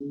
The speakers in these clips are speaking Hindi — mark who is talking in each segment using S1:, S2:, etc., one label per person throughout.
S1: ओम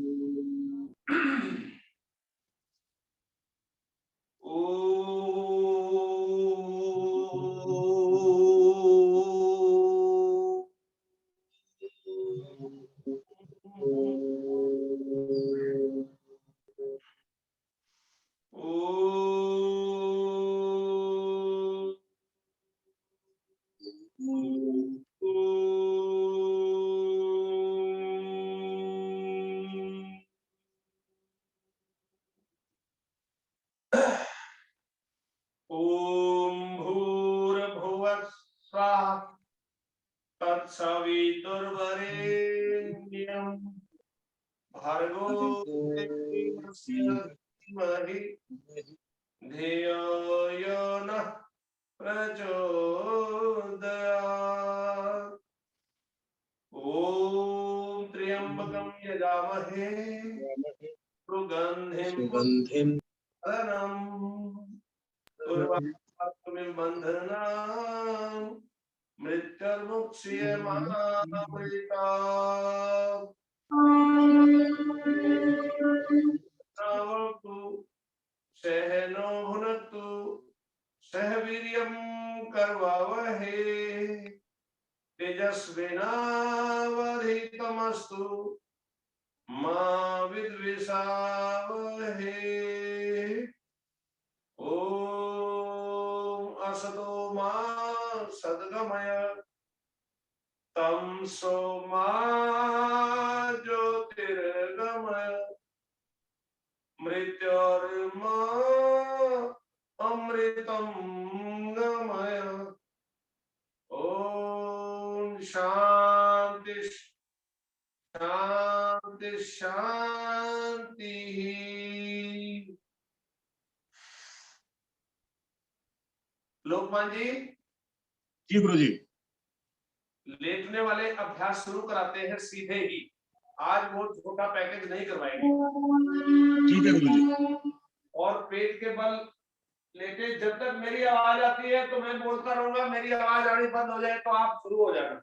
S1: भूर्भुवः स्वः तत्सवितुर्वरेण्यं भर्गो देवस्य धीमहि धियो यो नः प्रचोदयात्। ओम त्र्यंबकं यजामहे सुगंधिं उर्वारुकमिव बन्धनान् मृत्युर्मुक्षीयमामृतात्। सहनो भुनक्तु सह वीर्यं करवावहै तेजस्विनावधीतमस्तु मा विद्विषावहै। ओम असतो मा सद्गमय तमसो मा ज्योतिर्गमय मृत्योर्मा अमृतं गमय। ओम शांति शांति शांति। लोकमान जी।
S2: जी गुरु जी।
S1: लेटने वाले अभ्यास शुरू कराते हैं सीधे ही। आज वो छोटा पैकेज नहीं करवाएंगे।
S2: ठीक है गुरु जी।
S1: और पेट के बल लेटे, जब तक मेरी आवाज आती है तो मैं बोलता रहूंगा, मेरी आवाज आनी बंद हो जाए तो आप शुरू हो जाना।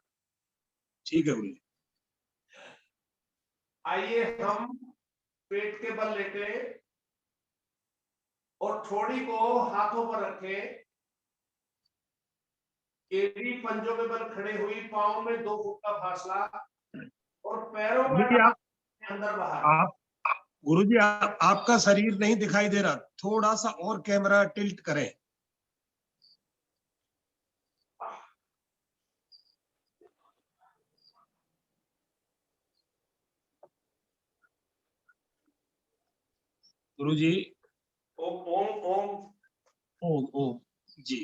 S2: ठीक है गुरु जी।
S1: आइए हम पेट के बल लेटे और ठोड़ी को हाथों पर रखे, एड़ी पंजों के बल खड़े हुई, पांव में 2 फुट का फासला और पैरों का अंदर बाहर।
S2: गुरुजी आपका शरीर नहीं दिखाई दे रहा, थोड़ा सा और कैमरा टिल्ट करें। गुरुजी
S1: ओम ओम ओम
S2: ओम ओम जी।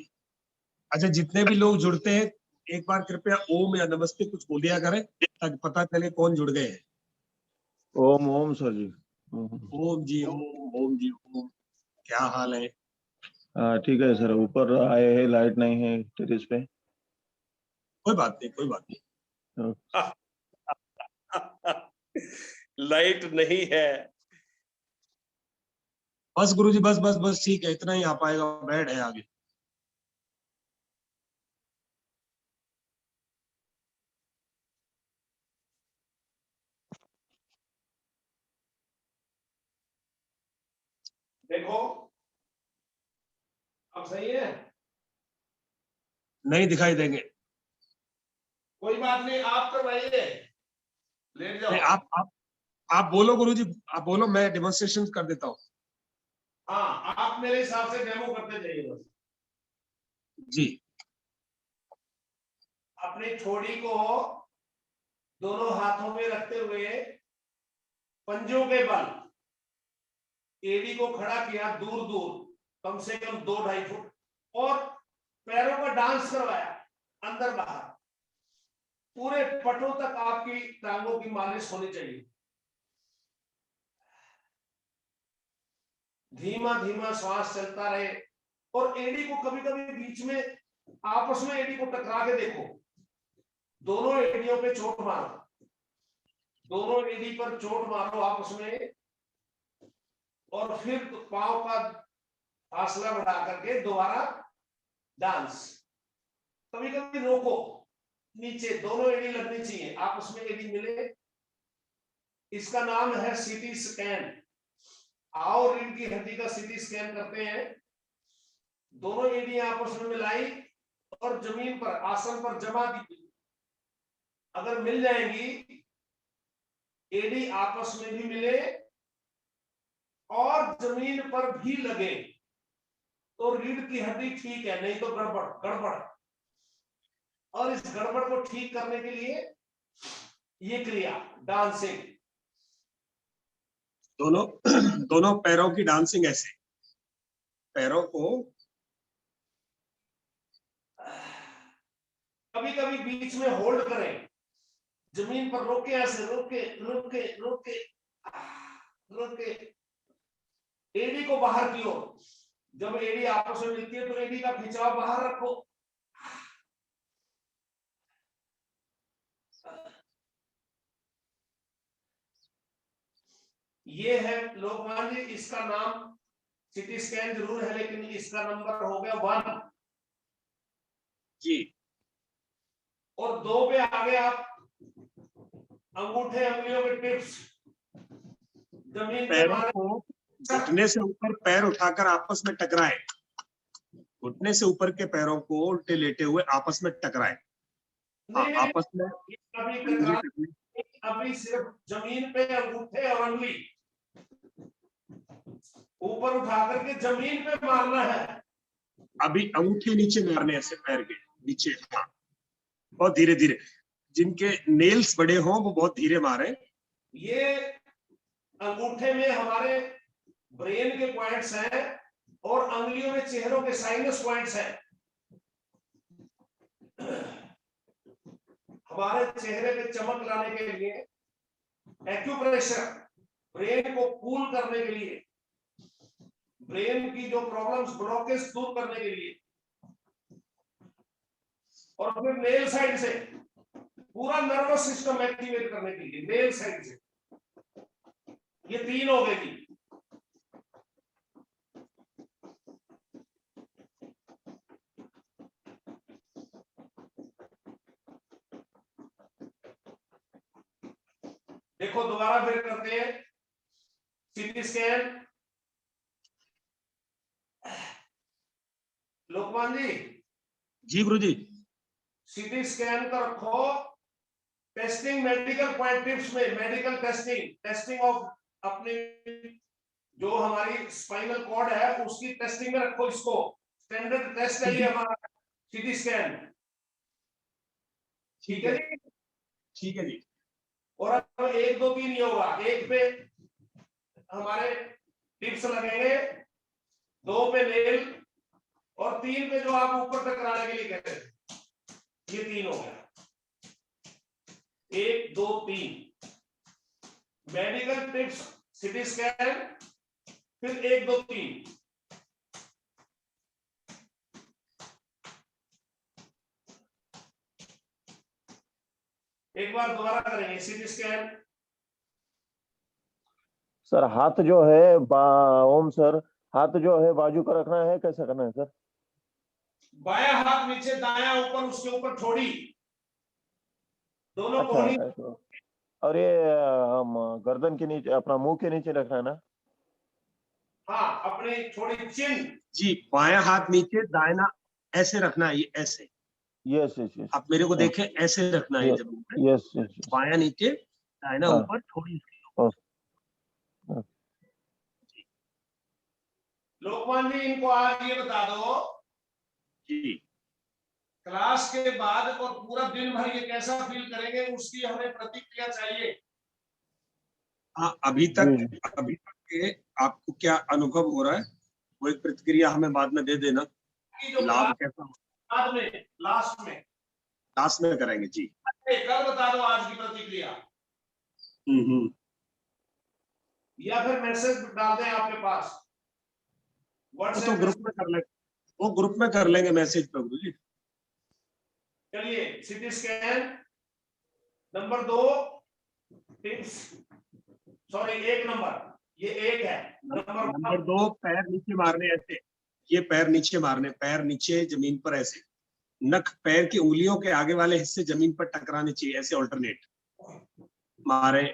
S2: अच्छा, जितने भी लोग जुड़ते हैं एक बार कृपया ओम या नमस्ते कुछ बोलिया करें ताकि पता चले कौन जुड़ गए हैं।
S3: ओम ओम सर जी।
S2: ओम जी ओम जी ओम। क्या हाल है?
S3: ठीक है सर, ऊपर आए हैं, लाइट नहीं है टेरेस पे।
S2: कोई बात नहीं कोई बात नहीं।
S1: लाइट नहीं है।
S2: बस गुरुजी बस बस बस ठीक है, इतना ही आ पाएगा, बेड है आगे।
S1: देखो अब सही है?
S2: नहीं दिखाई देंगे।
S1: कोई बात नहीं, आप करवाइए, लेट जाओ।
S2: नहीं, आप बोलो गुरुजी, आप बोलो, मैं डेमोन्स्ट्रेशन कर देता हूँ।
S1: हाँ, आप मेरे हिसाब से डेमो करते जाइए बस।
S2: जी।
S1: अपनी ठोड़ी को दोनों हाथों में रखते हुए पंजों के बल एड़ी को खड़ा किया दूर दूर, कम से कम 2-2.5 फुट, और पैरों का डांस करवाया अंदर बाहर। पूरे पटों तक आपकी टांगों की मालिश होनी चाहिए। धीमा धीमा श्वास चलता रहे और एड़ी को कभी कभी बीच में आपस में एड़ी को टकरा के देखो। दोनों एड़ियों पे चोट मारो, दोनों एड़ी पर चोट मारो आपस में, और फिर पांव का फासला बढ़ा करके दोबारा डांस। कभी कभी रोको, नीचे दोनों एड़ी लगनी चाहिए, आपस में एड़ी मिले इसका नाम है सीटी स्कैन। आओ रीढ़ की हड्डी का सीटी स्कैन करते हैं। दोनों एड़ियां आपस में मिलाई और जमीन पर आसन पर जमा दी। अगर मिल जाएंगी, एड़ी आपस में भी मिले और जमीन पर भी लगे, तो रीढ़ की हड्डी ठीक है, नहीं तो गड़बड़ गड़बड़। और इस गड़बड़ को ठीक करने के लिए ये क्रिया डांसिंग।
S2: दोनों पैरों की डांसिंग ऐसे, पैरों को
S1: कभी कभी बीच में होल्ड करें, जमीन पर रोके, ऐसे रोके रोके रोके रोके एड़ी को बाहर की ओर। जब एड़ी आपस में मिलती है तो एड़ी का खिंचाव बाहर रखो। ये है लोकमान जी, इसका नाम सीटी स्कैन जरूर है, लेकिन इसका नंबर हो गया 1
S2: जी।
S1: और 2 पे आगे आप अंगूठे अंगुलियों के टिप्स जमीन पे
S2: पैरों
S1: मारे।
S2: को घुटने से ऊपर पैर उठाकर आपस में टकराए, घुटने से ऊपर के पैरों को उल्टे लेटे हुए आपस में टकराए।
S1: नहीं
S2: आपस में
S1: अभी टकरा, अभी सिर्फ जमीन पे अंगूठे और अंगुली ऊपर उठा करके जमीन पे मारना है।
S2: अभी अंगूठे नीचे मारने, ऐसे पैर के नीचे। हाँ, बहुत धीरे धीरे, जिनके नेल्स बड़े हों वो बहुत धीरे मारे।
S1: ये अंगूठे में हमारे ब्रेन के पॉइंट्स हैं और अंगुलियों में चेहरों के साइनस पॉइंट्स हैं। हमारे चेहरे पे चमक लाने के लिए, एक्यूप्रेशर, ब्रेन को कूल करने के लिए, ब्रेन की जो प्रॉब्लम्स, ब्लॉकेज दूर करने के लिए, और फिर नेल साइड से पूरा नर्वस सिस्टम एक्टिवेट करने के लिए, नेल साइड से। ये 3 हो गए जी। देखो दोबारा फिर करते हैं सीटी स्कैन। लोकमान
S2: जी गुरु जी।
S1: सीटी स्कैन का रखो टेस्टिंग मेडिकल पॉइंट टिप्स में, मेडिकल टेस्टिंग ऑफ अपने जो हमारी स्पाइनल कॉर्ड है उसकी टेस्टिंग में रखो इसको। स्टैंडर्ड टेस्ट है ये हमारा सीटी स्कैन। ठीक है जी,
S2: ठीक है जी।
S1: और अब 1 2 3 नहीं होगा। 1 पे हमारे टिप्स लगेंगे, 2 पे नेल, और 3 पे जो आप ऊपर टकराने के लिए कहते हैं। ये 3 हो गया, 1 2 3 मेडिकल टिप्स, सीटी स्कैन, फिर 1 2 3। एक बार दोबारा करेंगे सीटी स्कैन।
S3: सर हाथ जो है ओम सर, हाथ जो है बाजू का रखना है, कैसे करना है सर?
S1: बायां हाथ नीचे, दायां ऊपर, उसके ऊपर ठोड़ी, दोनों कोहनी।
S3: अच्छा, और ये हम गर्दन के नीचे, अपना मुंह के नीचे रखना है ना?
S1: हाँ, अपनी थोड़ी चिन।
S2: जी, बायां हाथ नीचे, दाहिना ऐसे रखना है, ये ऐसे।
S3: Yes yes yes.
S2: आप मेरे को देखें, ऐसे रखना है जमीन पे।
S3: Yes yes.
S2: बायां नीचे, दाहिना
S3: हाँ।
S2: ऊपर, थोड़ी।
S1: लोकमान जी, इनको आज ये बता दो
S2: जी।
S1: क्लास के बाद और पूरा दिन भर ये कैसा फील करेंगे, उसकी हमें प्रतिक्रिया चाहिए।
S2: हाँ, अभी तक के आपको क्या अनुभव हो रहा है, वो एक प्रतिक्रिया हमें बाद में दे देना। लाभ कैसा हो,
S1: बाद में, लास्ट
S2: में करेंगे जी।
S1: कल बता दो आज की प्रतिक्रिया, या फिर मैसेज डाल दें आपके पास
S2: तो ग्रुप में कर लेंगे, वो ग्रुप में कर लेंगे मैसेज पे गुरु जी।
S1: चलिए, CT scan number 2 tips, sorry 1 number, ये 1 है।
S2: नंबर 2 पैर नीचे मारने, ऐसे। ये पैर नीचे मारने, पैर नीचे जमीन पर ऐसे, नख पैर की उंगलियों के आगे वाले हिस्से जमीन पर टकराने चाहिए, ऐसे ऑल्टरनेट मारे।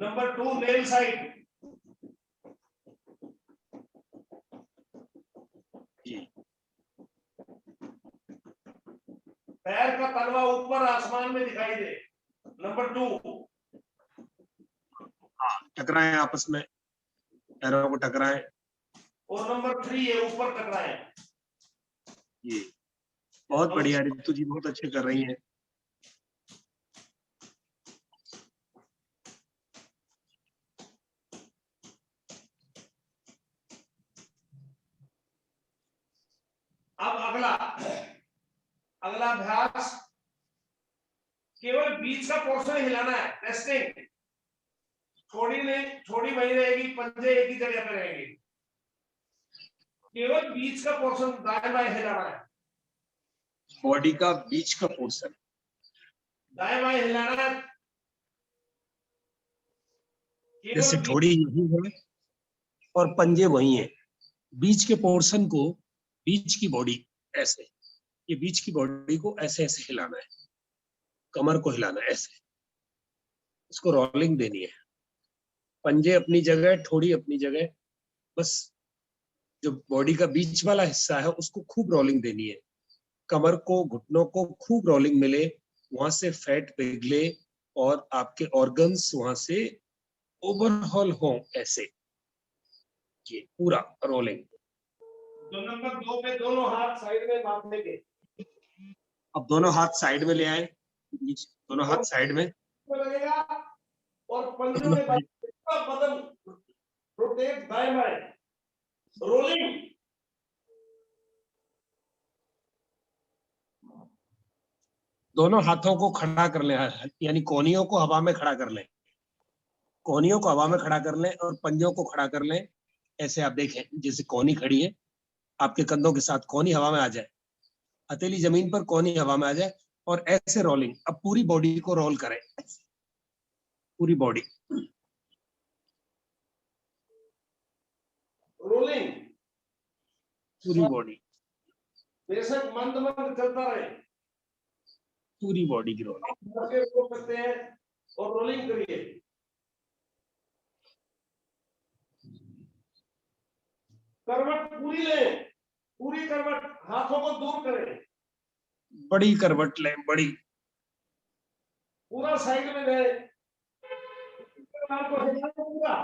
S1: नंबर 2 नेल साइड, पैर का तलवा ऊपर आसमान में दिखाई दे। नंबर 2
S2: हाँ, टकराएं आपस में, पैरों को टकराएं।
S1: और नंबर 3 है ऊपर टकराए।
S2: ये बहुत बढ़िया रितु जी, बहुत अच्छे कर रही हैं।
S1: अब अगला अभ्यास, केवल बीच का पोर्शन हिलाना है। टेस्टिंग, थोड़ी वही रहेगी, पंजे एक ही जगह पे रहेंगे। केवल बीच का पोर्शन दाएं बाएं हिलाना है।
S2: बॉडी का बीच का पोर्शन
S1: दाएं बाएं हिलाना है।
S2: जैसे ठोड़ी यही है और पंजे वही है, बीच के पोर्शन को, बीच की बॉडी ऐसे, ये बीच की बॉडी को ऐसे ऐसे हिलाना है, कमर को हिलाना है ऐसे, इसको रोलिंग देनी है। पंजे अपनी जगह, ठोड़ी अपनी जगह, बस जो बॉडी का बीच वाला हिस्सा है उसको खूब रोलिंग देनी है। कमर को, घुटनों को खूब रोलिंग मिले, वहां से फैट पिघले और आपके ऑर्गन्स वहां से ओवरहॉल हो ऐसे, ये पूरा रोलिंग।
S1: तो नंबर 2 पे दोनों हाथ साइड में बांधने के।
S2: अब दोनों हाथ साइड में ले आए, दोनों हाथ साइड में
S1: लगेगा और पंजों के बदन रोटेट दाएं बाएं, रोलिंग।
S2: दोनों हाथों को खड़ा कर लें, यानी कोहनियों को हवा में खड़ा कर लें, कोहनियों को हवा में खड़ा कर लें और पंजों को खड़ा कर लें। ऐसे आप देखें जैसे कोहनी खड़ी है, आपके कंधों के साथ कोहनी हवा में आ जाए, हथेली जमीन पर, कोहनी हवा में आ जाए और ऐसे रोलिंग। अब पूरी बॉडी को रोल करें, पूरी बॉडी
S1: रोलिंग,
S2: पूरी बॉडी,
S1: बेशक मंद मंद चलता रहे,
S2: पूरी बॉडी की रोलिंग।
S1: रोक सकते हैं और रोलिंग करिए। करवट पूरी लें, पूरी करवट, हाथों को दूर करें,
S2: बड़ी करवट लें, बड़ी,
S1: पूरा साइड में गए, पूरा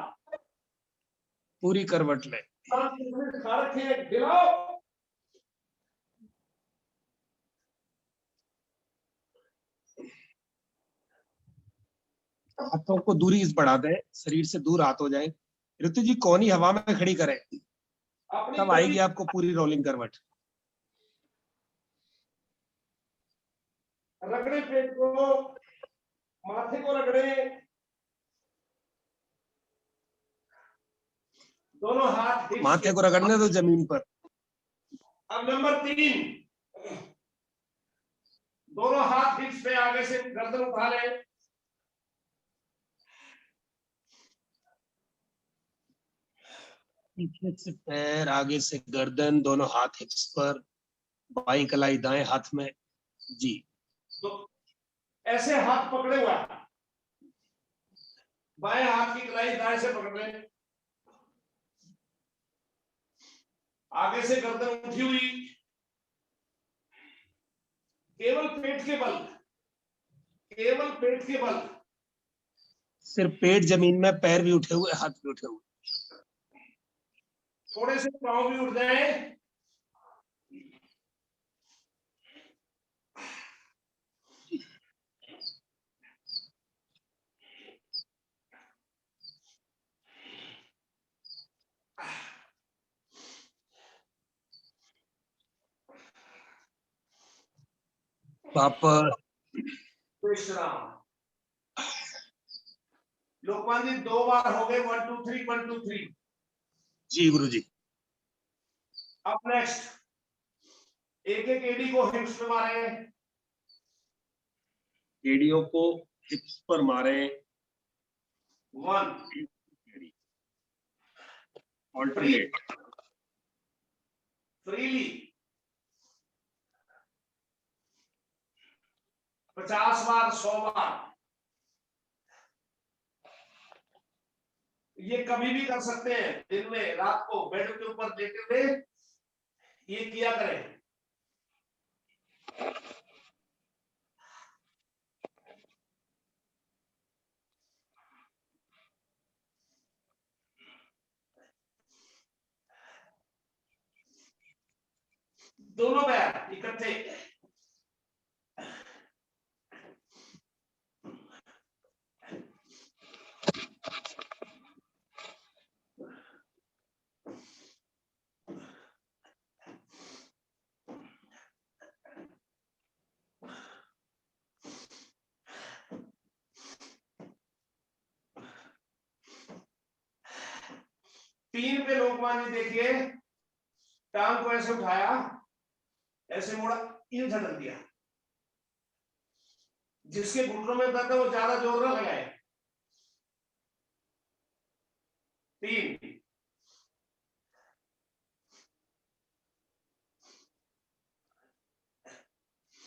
S2: पूरी करवट लें।
S1: खा रखे, गिराओ।
S2: हाथों को दूरी बढ़ा दें, शरीर से दूर हाथ हो जाए। ऋतु जी कोहनी हवा में खड़ी करें, तब आएगी आपको पूरी रोलिंग करवट।
S1: रगड़े पेट को, माथे को रगड़े, दोनों हाथ
S2: माथे को रगड़ने दो जमीन पर।
S1: अब नंबर 3, दोनों हाथ हिप्स पे, आगे से गर्दन उठा ले,
S2: पीछे से पैर, आगे से गर्दन, दोनों हाथ हिप्स पर, बाईं कलाई दाएं हाथ में जी।
S1: तो ऐसे हाथ पकड़े हुआ है, बाएं हाथ की कलाई दाएं से पकड़ ले, आगे से गर्दन उठी हुई, केवल पेट के बल, केवल पेट के बल,
S2: सिर्फ पेट जमीन में, पैर भी उठे हुए, हाथ भी उठे हुए,
S1: थोड़े से पांव भी उठ जाए,
S2: वापस।
S1: विश्राम। लोकमान जी 2 बार हो गए, 1 2 3 1 2 3।
S2: जी गुरु जी।
S1: अब नेक्स्ट, एक एक एडी को हिप्स पे मारे,
S2: एड़ियों को हिप्स पर मारे।
S1: 1
S2: ऑल्टरनेट,
S1: फ्रीली, 50 बार, 100 बार, ये कभी भी कर सकते हैं, दिन में, रात को, बेड के ऊपर लेटे हुए ये किया करें। दोनों पैर इकट्ठे, तीन पे लोकमान जी देखिए, टांग को ऐसे उठाया, ऐसे मोड़ा, यूं झटक दिया। जिसके घुटनों में दर्द है वो ज्यादा जोर न लगाए। 3,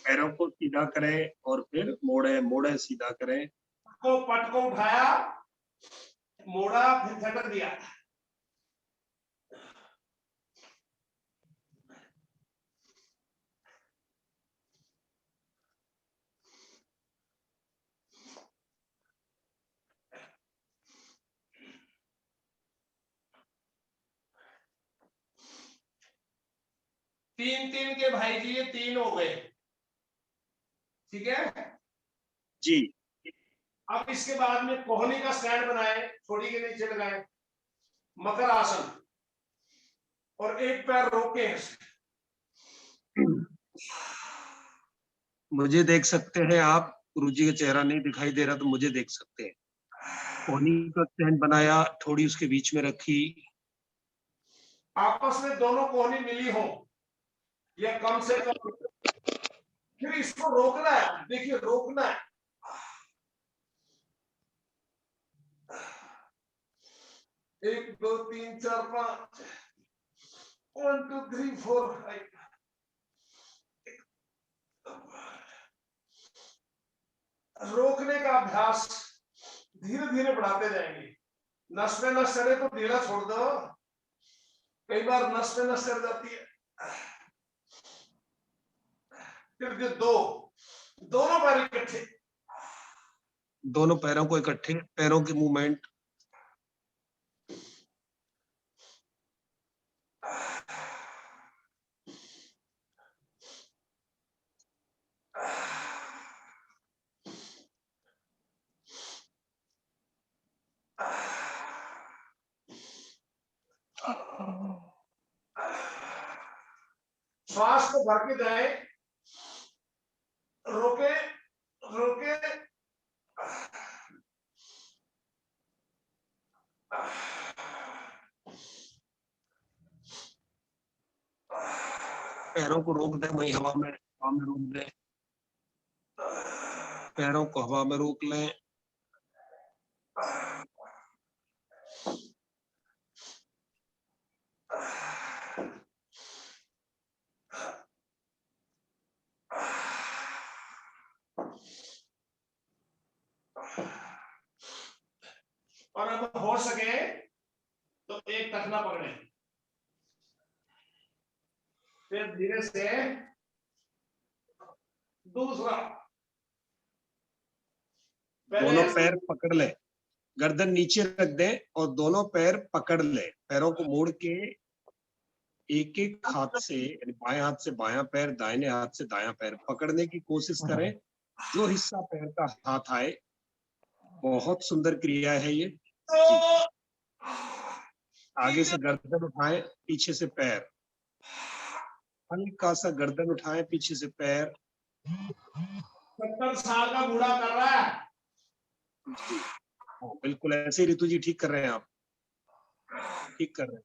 S2: पैरों को सीधा करें और फिर मोड़े मोड़े सीधा करें।
S1: पट को उठाया, मोड़ा, फिर झटक दिया। तीन तीन के भाई जी, ये 3 हो गए, ठीक है।
S2: जी।
S1: अब इसके बाद में कोहनी का स्टैंड बनाए, छोड़ी के नीचे लगाए, मकर आसन, और एक पैर रोके।
S2: मुझे देख सकते हैं आप, गुरुजी का चेहरा नहीं दिखाई दे रहा तो मुझे देख सकते हैं। कोहनी का स्टैंड बनाया, थोड़ी उसके बीच में रखी,
S1: आपस में दोनों कोहनी मिली हो या कम से कम, फिर इसको रोकना है, देखिए रोकना है। 1 2 3 4 5, 1 2 3 4 5। रोकने का अभ्यास धीरे धीरे बढ़ाते जाएंगे। नस में नस चढ़े तो ढीला छोड़ दो, कई बार नस में नस चढ़ जाती है। फिर जो दोनों पैर इकट्ठे,
S2: दोनों पैरों को इकट्ठे, पैरों की मूवमेंट,
S1: श्वास को भर के जाए, रोके रोके,
S2: पैरों को रोक दें, वही हवा में रोक दें, पैरों को हवा में रोक लें।
S1: और अब हो सके तो एक टखना पकड़े, फिर धीरे से दूसरा,
S2: दोनों पैर पकड़ लें, गर्दन नीचे रख दें और दोनों पैर पकड़ लें। पैरों को मोड़ के एक एक हाथ से, यानी बाएं हाथ से बायां पैर, दाहिने हाथ से दायां पैर पकड़ने की कोशिश करें, जो हिस्सा पैर का हाथ आए। बहुत सुंदर क्रिया है ये। आगे से गर्दन उठाएं, पीछे से पैर, हल्का सा गर्दन उठाएं, पीछे से पैर।
S1: 70 साल का बूढ़ा कर रहा है
S2: जी बिल्कुल ऐसे ही ऋतु जी ठीक कर रहे हैं आप, ठीक कर रहे हैं।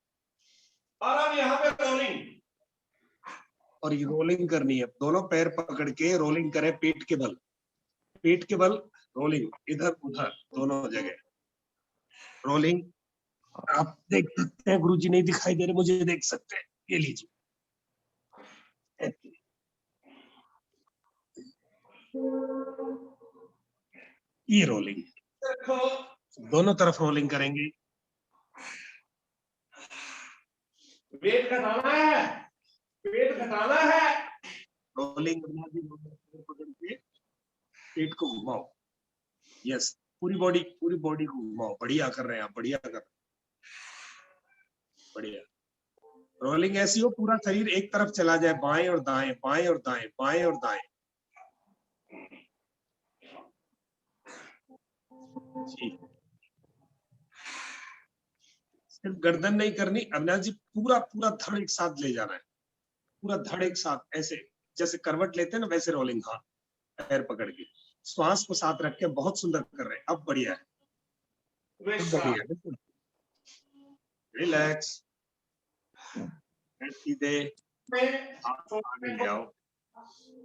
S1: और अब यहाँ पे रोलिंग,
S2: और ये रोलिंग करनी है, दोनों पैर पकड़ के रोलिंग करें, पेट के बल, पेट के बल रोलिंग, इधर उधर दोनों जगह रोलिंग। आप देख सकते हैं, गुरुजी नहीं दिखाई दे रहे, मुझे देख सकते हैं। ये लीजिए, ये रोलिंग,
S1: देखो
S2: दोनों तरफ रोलिंग करेंगे।
S1: वेट घटाना है, वेट घटाना है।
S2: रोलिंग पकड़ के पेट को घुमाओ। यस, पूरी बॉडी को घुमाओ। बढ़िया कर रहे हैं आप, बढ़िया कर रहे हैं, बढ़िया। रोलिंग ऐसी हो पूरा शरीर एक तरफ चला जाए, बाएं और दाएं, बाएं और दाएं, बाएं और दाएं। जी, सिर्फ गर्दन नहीं करनी अविनाश जी, पूरा पूरा धड़ एक साथ ले जाना है, पूरा धड़ एक साथ, ऐसे जैसे करवट लेते हैं ना वैसे रोलिंग। हाँ, पैर पकड़ के श्वास को साथ रख के बहुत सुंदर कर रहे हैं। अब बढ़िया है, बढ़िया है, बिल्कुल रिलैक्स। सीधे आगे ले आओ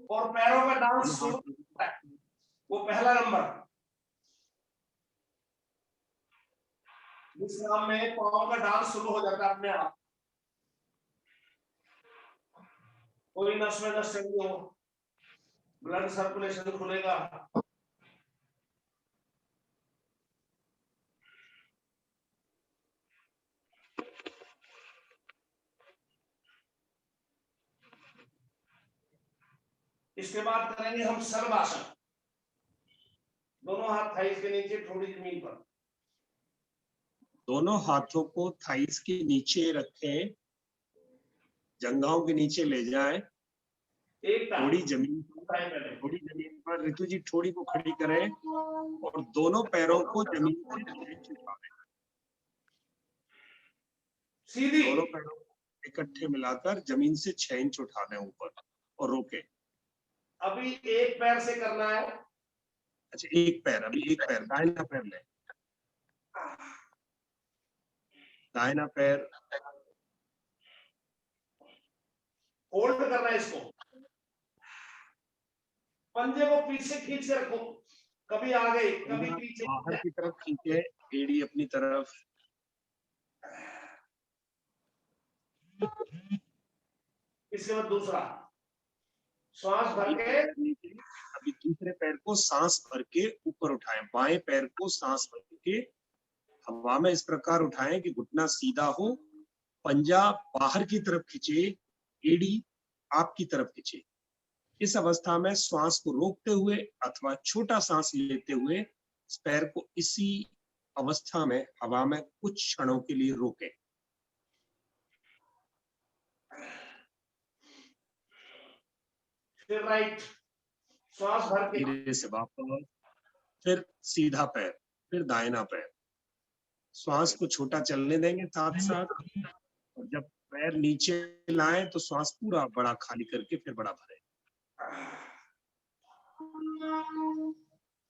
S1: और पैरों का डांस शुरू होता है, वो पहला नंबर। विश्राम में पाँव का डांस शुरू हो जाता है अपने आप। कोई नस में नस चंगी हो, ब्लड सर्कुलेशन खुलेगा। इसके बाद करेंगे हम सर्वासन। दोनों हाथ थाइस के नीचे, थोड़ी जमीन पर।
S2: दोनों हाथों को थाइस के नीचे रखें, जंघाओं के नीचे ले जाएं, थोड़ी जमीन पर ऋतु जी थोड़ी को खड़ी करें और दोनों पैरों को जमीन से छुपा दें।
S1: सीधी
S2: दोनों पैरों को इकट्ठे मिलाकर जमीन से 6 इंच उठा दें ऊपर और रोके।
S1: अभी एक पैर से करना है।
S2: अच्छा, एक पैर, अभी एक पैर, दाहिना पैर ले, दाहिना पैर
S1: होल्ड करना है इसको। पंजे को पीछे खींच के रखो, कभी आगे कभी पीछे।
S2: बाहर की तरफ खींचे, एड़ी अपनी तरफ।
S1: इसके बाद दूसरा श्वास भर के,
S2: अभी दूसरे पैर को सांस भर के ऊपर उठाएं, बाएं पैर को सांस भर के हवा में इस प्रकार उठाएं कि घुटना सीधा हो, पंजा बाहर की तरफ खींचे, एड़ी आपकी तरफ खींचे। इस अवस्था में श्वास को रोकते हुए अथवा छोटा सांस लेते हुए इस पैर को इसी अवस्था में हवा में कुछ क्षणों के लिए रोकें।
S1: फिर राइट, श्वास भर के
S2: धीरे से वापस, फिर सीधा पैर, फिर दाहिना पैर। श्वास को छोटा चलने देंगे साथ साथ, और जब पैर नीचे लाएं तो श्वास पूरा बड़ा खाली करके फिर बड़ा भरें।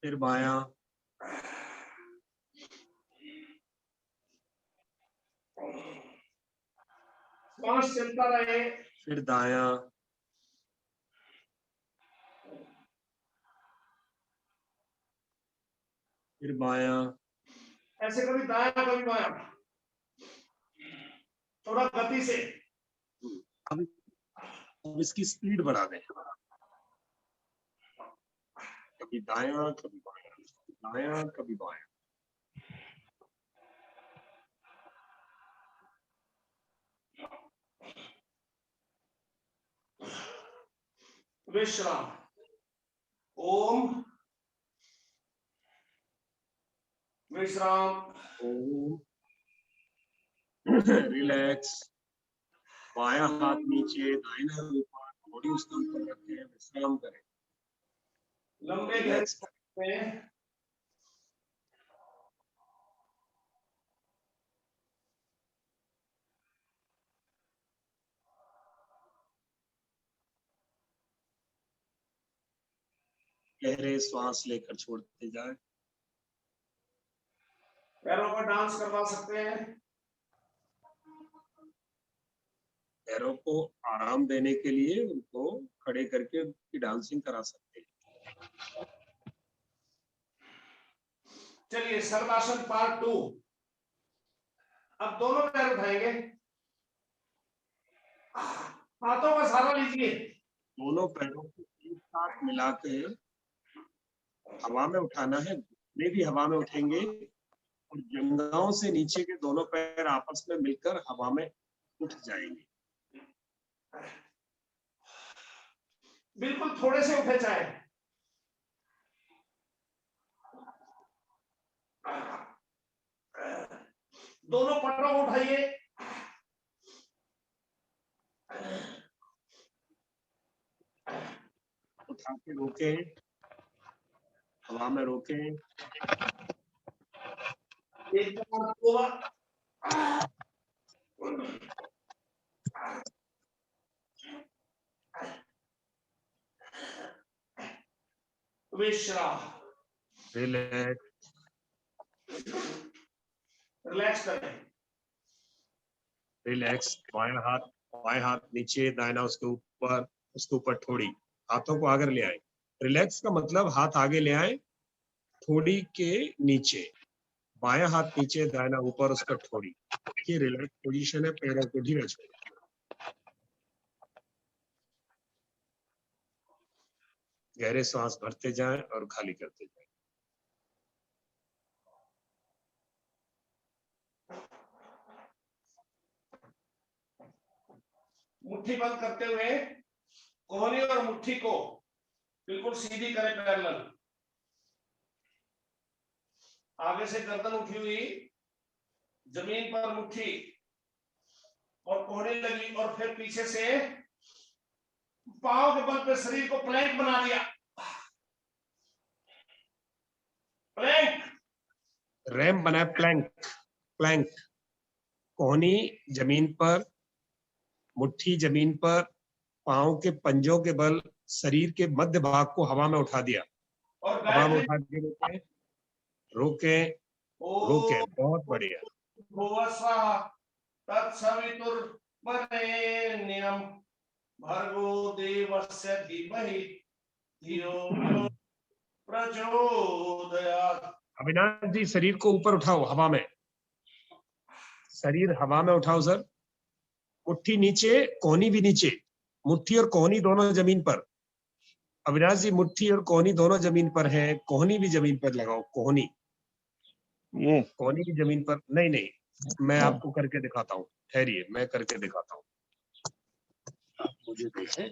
S2: फिर बायां,
S1: श्वास चलता रहे,
S2: फिर दायां, फिर बायां,
S1: ऐसे कभी दायां कभी बायां, थोड़ा गति से।
S2: अब इसकी स्पीड बढ़ा दें, कभी दायां कभी बायां, दायां कभी बायां।
S1: विश्राम। ओम विश्राम।
S2: ओम रिलैक्स। बायां हाथ नीचे, दाहिना ऊपर, बॉडी उसके ऊपर रखें, विश्राम करें।
S1: लंबे गहरे में
S2: गहरे श्वास लेकर छोड़ते जाए।
S1: पैरों का डांस करवा सकते हैं।
S2: पैरों को आराम देने के लिए उनको खड़े करके उनकी डांसिंग करा सकते हैं।
S1: चलिए सर्वासन पार्ट 2। अब दोनों पैर उठाएंगे, हाथों का सहारा लीजिए।
S2: दोनों पैरों को एक साथ मिलाकर हवा में उठाना है, घुटने भी हवा में उठेंगे और जंघाओं से नीचे के दोनों पैर आपस में मिलकर हवा में उठ जाएंगे।
S1: बिल्कुल थोड़े से उठे चाहे, दोनों पटरों को उठाइए,
S2: उठा के रोके, हवा में रोके,
S1: एक बार, दो बार, विश्राम,
S2: रिलैक्स,
S1: रिलैक्स करें,
S2: रिलैक्स। बाएं हाथ नीचे, दाहिना उसके ऊपर ठोड़ी, हाथों को आगे ले आए। रिलैक्स का मतलब हाथ आगे ले आए, ठोड़ी के नीचे, बायां हाथ नीचे, दाहिना ऊपर, उसका ठोड़ी। ये रिलैक्स पोजीशन है, पैरों को धीरज करें। गहरे सांस भरते जाएं और खाली करते जाएं।
S1: मुट्ठी बंद करते हुए कोहनी और मुट्ठी को बिल्कुल सीधी करें, पैरेलल। आगे से गर्दन उठी हुई, जमीन पर मुट्ठी और कोहनी लगी, और फिर पीछे से पांव के बल पे शरीर को प्लैंक बना दिया। प्लैंक,
S2: रैंप बनाए, प्लैंक। कोहनी जमीन पर, मुट्ठी जमीन पर, पांव के पंजों के बल शरीर के मध्य भाग को हवा में उठा दिया।
S1: और
S2: हवा में उठा के रोके, बहुत बढ़िया।
S1: तत्सवितुर्वरेण्यं भर्गो देवस्य धीमहि धियो यो प्रचोदयात्।
S2: अविनाश जी, शरीर को ऊपर उठाओ, हवा में, शरीर हवा में उठाओ सर। मुट्ठी नीचे, कोहनी भी नीचे, मुट्ठी और कोहनी दोनों जमीन पर। अविनाश जी, मुट्ठी और कोहनी दोनों जमीन पर है, कोहनी भी जमीन पर लगाओ, कोहनी,
S3: ये
S2: कोहनी भी जमीन पर। नहीं, मैं आपको करके दिखाता हूँ, ठहरिए, मैं करके दिखाता हूँ, आप मुझे देखें।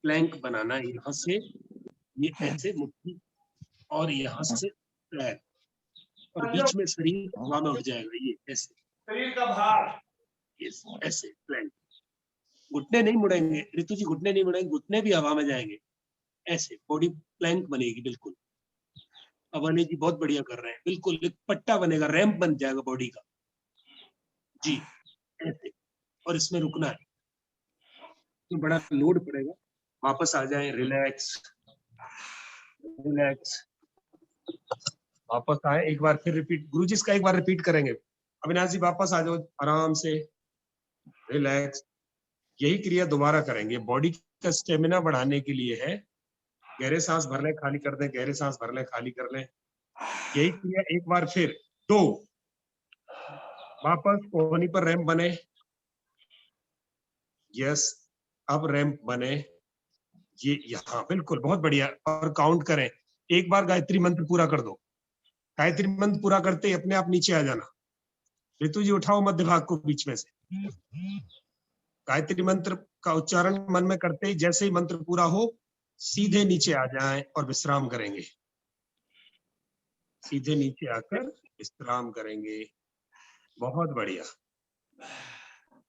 S2: प्लैंक बनाना, यहाँ से ये ऐसे मुट्ठी और यहाँ से प्लैंक, और बीच में शरीर हवा में उठ जाएगा, ये ऐसे,
S1: शरीर का भार,
S2: ये ऐसे प्लैंक। घुटने नहीं मुड़ेंगे ऋतु जी, घुटने नहीं मुड़ेंगे, घुटने भी हवा में जाएंगे, ऐसे बॉडी प्लैंक बनेगी बिल्कुल। अवनी जी बहुत बढ़िया कर रहे हैं, बिल्कुल एक पट्टा बनेगा, रैंप बन जाएगा बॉडी का जी, ऐसे। और इसमें रुकना है, तो बड़ा लोड पड़ेगा। वापस आ जाए, रिलैक्स, वापस आए। एक बार फिर रिपीट, गुरुजी इसका एक बार रिपीट करेंगे। अविनाश जी वापस आ जाओ आराम से, रिलैक्स। यही क्रिया दोबारा करेंगे, बॉडी का स्टेमिना बढ़ाने के लिए है। गहरे सांस भर ले, खाली कर दे, गहरे सांस भर ले, खाली कर ले। यही क्रिया एक बार फिर, 2, वापस कोहनी पर रैंप बने, यस, अब रैंप बने, ये यहाँ, बिल्कुल बहुत बढ़िया। और काउंट करें, एक बार गायत्री मंत्र पूरा कर दो। गायत्री मंत्र पूरा करते ही अपने आप नीचे आ जाना। ऋतु जी उठाओ मध्य भाग को बीच में से। गायत्री मंत्र का उच्चारण मन में करते ही जैसे ही मंत्र पूरा हो, सीधे नीचे आ जाएं और विश्राम करेंगे। सीधे नीचे आकर विश्राम करेंगे। बहुत बढ़िया,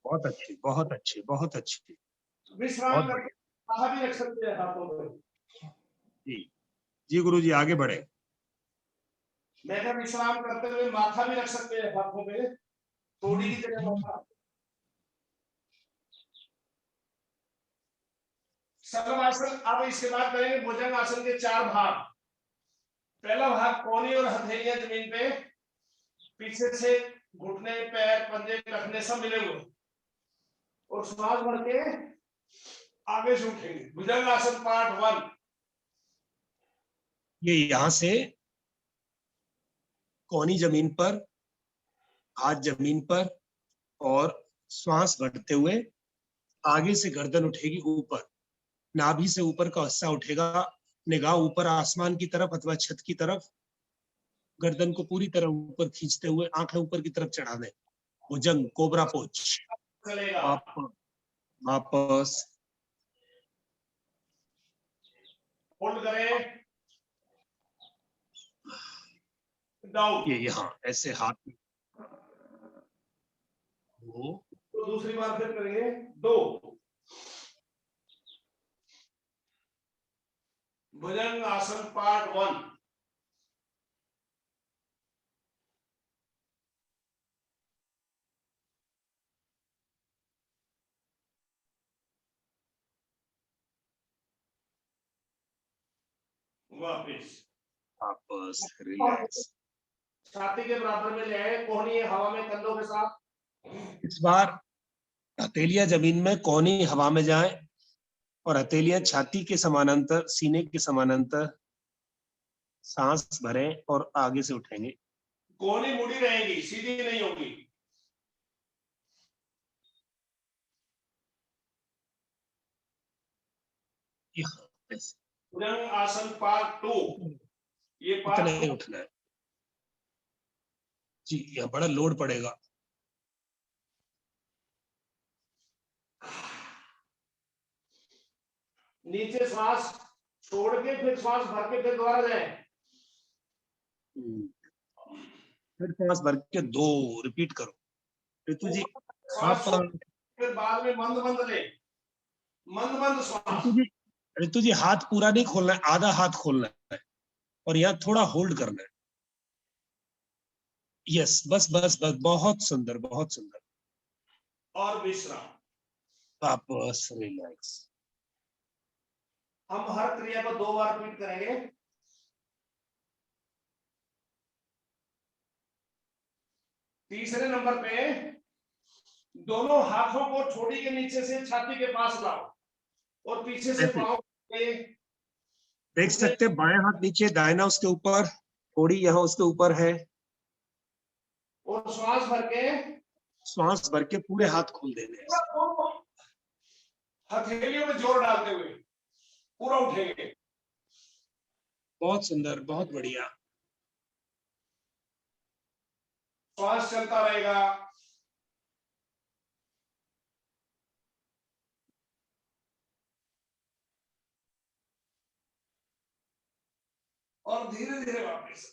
S2: बहुत अच्छी, बहुत अच्छी, बहुत अच्छी।
S1: विश्राम करके माथा भी रख सकते हैं हाथों में।
S2: जी गुरु जी, आगे बढ़े।
S1: मैं क्या, विश्राम करते हुए माथा भी रख सकते हैं हाथों में, थोड़ी की जगह माथा। सर्वासन, अब इसके बाद करेंगे भुजंग आसन के 4 भाग। पहला भाग, कोहनी और हथेलियां जमीन पे, पीछे से घुटने, पैर, पंजे, टखने सब मिले हुए, और श्वास भर के आगे से उठेंगे। भुजंग आसन पार्ट 1।
S2: ये यहां से कोहनी जमीन पर, हाथ जमीन पर, और श्वास भरते हुए आगे से गर्दन उठेगी ऊपर, नाभि से ऊपर का हिस्सा उठेगा, निगाह ऊपर आसमान की तरफ अथवा छत की तरफ, गर्दन को पूरी तरह ऊपर खींचते हुए आंखें ऊपर की तरफ चढ़ा दें, भुजंग कोबरा पोच।
S1: चलेगा।
S2: वापस
S1: होल्ड करें, डाउन।
S2: ये यहाँ ऐसे हाथ वो
S1: तो दूसरी बार फिर करेंगे, 2 भुजंग आसन पार्ट 1।
S2: वापस रिलैक्स।
S1: छाती के बराबर में ले आए, कोहनी हवा में कंधों के साथ।
S2: इस बार हथेलियां जमीन में, कोहनी हवा में जाए और हथेलियां छाती के समानांतर, सीने के समानांतर। सांस भरें और आगे से उठेंगे।
S1: कोहनी मुड़ी रहेगी, सीधी नहीं होगी। भुजंग आसन पार्ट 2। ये
S2: इतना
S1: पार्ट
S2: ही उठना है जी, यहाँ बड़ा लोड पड़ेगा।
S1: नीचे श्वास छोड़ के फिर श्वास भर के फिर दोबारा जाए।
S2: फिर सांस भर के 2 रिपीट करो। ऋतु जी
S1: श्वास
S2: आप,
S1: फिर बाद में मंद मंद ले, मंद मंद श्वास।
S2: ऋतु जी हाथ पूरा नहीं खोलना है, आधा हाथ खोलना है और यहाँ थोड़ा होल्ड करना है। यस, बस बस बस, बहुत सुंदर, बहुत सुंदर।
S1: और विश्राम।
S2: वापस रिलैक्स।
S1: हम हर क्रिया को 2 बार रिपीट करेंगे। तीसरे नंबर पे दोनों हाथों को ठोड़ी के नीचे से छाती के पास लाओ और पीछे से पांव के
S2: देख सकते हैं, बाएं हाथ नीचे, दाहिना उसके ऊपर, थोड़ी यहाँ उसके ऊपर है।
S1: और श्वास भर के,
S2: श्वास भर के पूरे हाथ खोल देने हैं।
S1: हथेलियों में जोर डालते हुए पूरा उठेंगे।
S2: बहुत सुंदर, बहुत बढ़िया।
S1: श्वास चलता रहेगा। और धीरे धीरे वापस।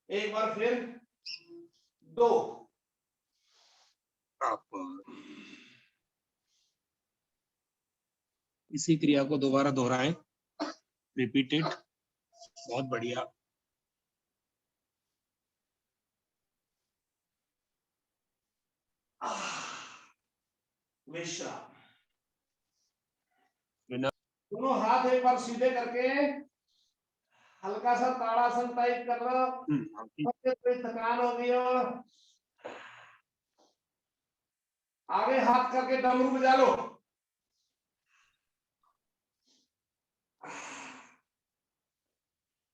S1: एक बार फिर 2।
S2: आप इसी क्रिया को दोबारा दोहराएं, रिपीटेड। बहुत बढ़िया।
S1: विश्राम।
S2: बिना
S1: दोनों हाथ एक बार सीधे करके हल्का सा ताड़ासन टाइप कर लो। कोई थकान हो गई हो, आगे हाथ करके डमरू बजा लो।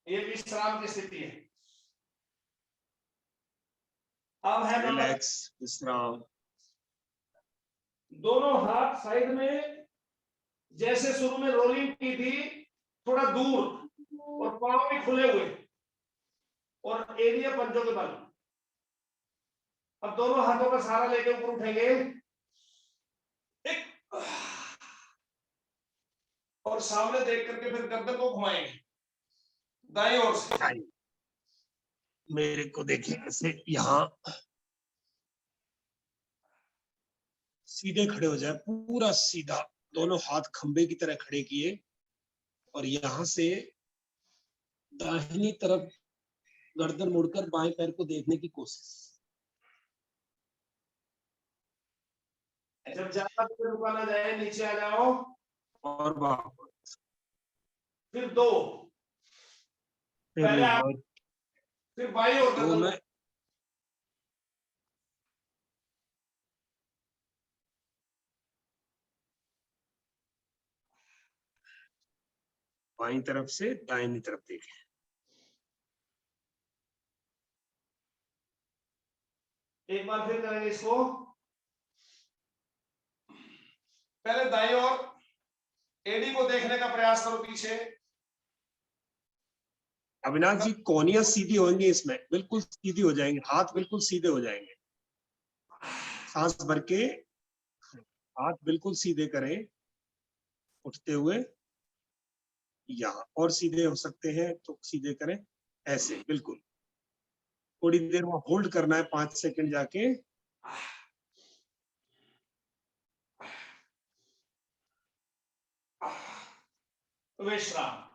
S1: ये विश्राम की स्थिति है। अब है
S2: रिलैक्स, विश्राम।
S1: दोनों हाथ साइड में, जैसे शुरू में रोलिंग की थी, थोड़ा दूर और पांव भी खुले हुए और एरिया पंजों के बल। अब दोनों हाथों का सहारा लेके ऊपर उठेंगे एक, और सामने देख करके फिर गर्दन को घुमाएंगे दाईं ओर से।
S2: मेरे को देखिए, ऐसे यहाँ सीधे खड़े हो जाए, पूरा सीधा, दोनों हाथ खंबे की तरह खड़े किए और यहाँ से दाहिनी तरफ गर्दन मुड़कर बाएं पैर को देखने की कोशिश।
S1: जब ज्यादा रुका ना जाए, नीचे आ जाओ
S2: और वापस।
S1: फिर 2, पहले आप, फिर बाईं ओर गर्दन
S2: में बाईं तरफ से दाहिनी तरफ देखें।
S1: एक बार फिर करेंगे इसको। पहले दाईं ओर एडी को देखने का प्रयास करो पीछे।
S2: अविनाश जी कोनिया सीधी होंगी, इसमें बिल्कुल सीधी हो जाएंगे, हाथ बिल्कुल सीधे हो जाएंगे। सांस भर के हाथ बिल्कुल सीधे करें उठते हुए, यहाँ और सीधे हो सकते हैं तो सीधे करें, ऐसे बिल्कुल। थोड़ी देर वहां होल्ड करना है, 5 सेकंड जाके।
S1: विश्राम।